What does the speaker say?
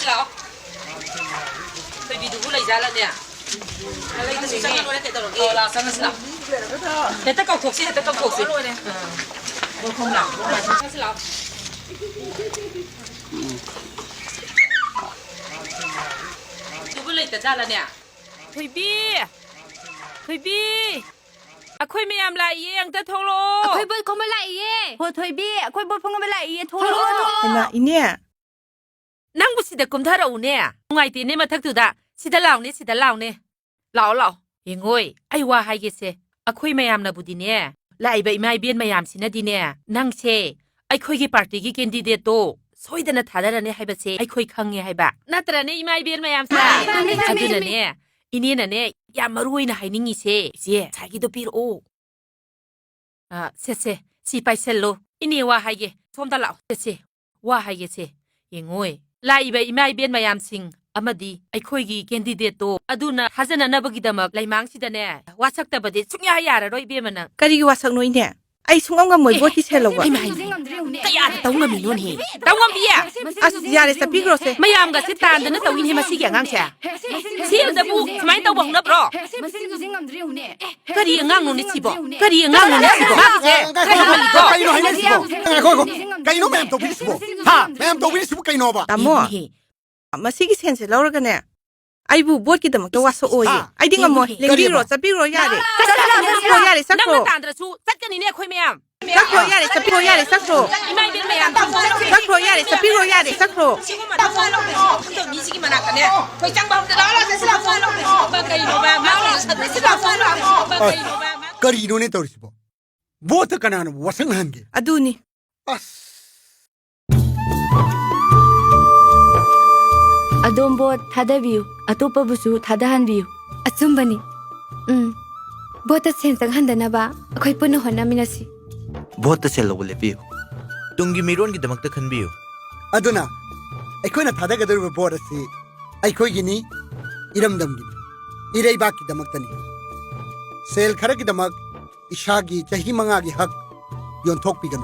สิเราไปบีดูเลยจ้าแล้วเนี่ยอะไรก็จะสั่งอะไรแต่ตลอดเราสั่งสิเราแต่ถ้าเกาถกสิแต่เกาถกสิบนคงหลังมาสั่งสิเราดูเลยแต่จ้าแล้วเนี่ยเฮ้ยบี้อะคุยไม่ยามไรเยังแต่ทงโลคุยบดเขาไม่ไรเย่พอถอยบี้คุยบดพงไม่ไรเย่ทงโลเห็นไหมอีเนี่ยนั่งบุษเดกุมท่าเราเนี่ยไงตีเนี่ยมาทักตุดะสิดาเหล่านี่เหล่ายังงอยไอ้ว่าให้เกษอะคุยไม่ยามนะบุดีเนี่ยและไอ้ใบไม้เบี้ยนไม่ยามสินะดีเนี่ยนั่งเชไอ้คุยกี่ปาร์ตี้กี่แคนดิเดตโตสวยแต่น่าท้าได้เนี่ยให้บัดเชไอ้คุยคังเนี่ยให้บักน่าตระเนี่ยไม่เบี้ยนไม่ยามซะอันนี้เนี่ยอีนี่น่ะเนี่ยยามมารุยนะให้นิ่งเชเจ้ใช้กี่ตัวปีโอเซ่สีไปเซลโลอินี่ว่าให้เกสมตลาดเซ่ว่าให้เกเชยังงอยไล่ไปไม่เบี้ยนไม่ยามสิงอามาดีไอ้คุยกี่แคนดิเดตโตอดูนะฮัสนานาบกิดามักไล่มังสิดาเนี่ยว่าสักแต่ประเดี๋ยวสุญญาหยาระร้อยเบี้ยมันนะกะดีว่าสักหน่อยเนี่ยไอ้สุ่งงำมวยบดที่เชลวะไม่แต่ยาแต่ต้องงมีนู่นเฮต้องงมีอ่ะยาเลยสปีกโรเซไม่ยามกับสิตานแต่นั่นตัววินเฮมาสิแกงังเชียเสียจะบุกทำไมต้องบอกนับรอก็ดีงังนู่นนี่สิบอกก็ดีงังนู่นนี่สิบอกมาสิเจ้ใครทำอีกก็ไก่โน่ให้นี่สิบอกไก่โน่แม่ตัววิสิบอกฮะแม่ตัววิสิบอกไก่โน่บ่ตามมั่วมาสิกิเซนเสแล้วกันเนี่ยไอ้บูบดกิดมันตัวว่าโซโอยไอ้ดิ้งงำมวยเลงดีโรสปีกโรยาเลยโรยาเลยสักโรนั่งตานตระชูสักกันนี่เนี่ยคุยไม่ยามสักโรยาเลยสปีกโรยาเลยสักโรไม่เป็นไม่ยามสักโรยาเลยสปีกโรยาเลยสักโรต้องมีสิ่งมันกันเนี่ยคุยจังบ้าจะแล้วจะสิเราฟังเราบ้าไก่โนบ้ามาเลยสิเราฟังเราบ้าไก่โนบ้ากะรีโน่เนี่ยตัววิสิบอกบวชกันนะวัสังหันกี่อดูนี่อดมบดทัดบิวอตุปบุสูทัดหันบิวอจุมบันีบดตัดเส้นสังหันดานะบ้าคุยปุ่นหัวน้ามินาสิบดตัดเส้นเราเลยบิวตุงกิมิรอนกิดมักตะขันบิวอดูนะไอ้คนน่ะทัดกันดูบวชสิไอ้คนกินี่อิรมดำกินอิเรย์บ้ากิดมักตันเซลขารกิดมักอิชากีจะหิมังอากีฮักยอนทอกปีกัน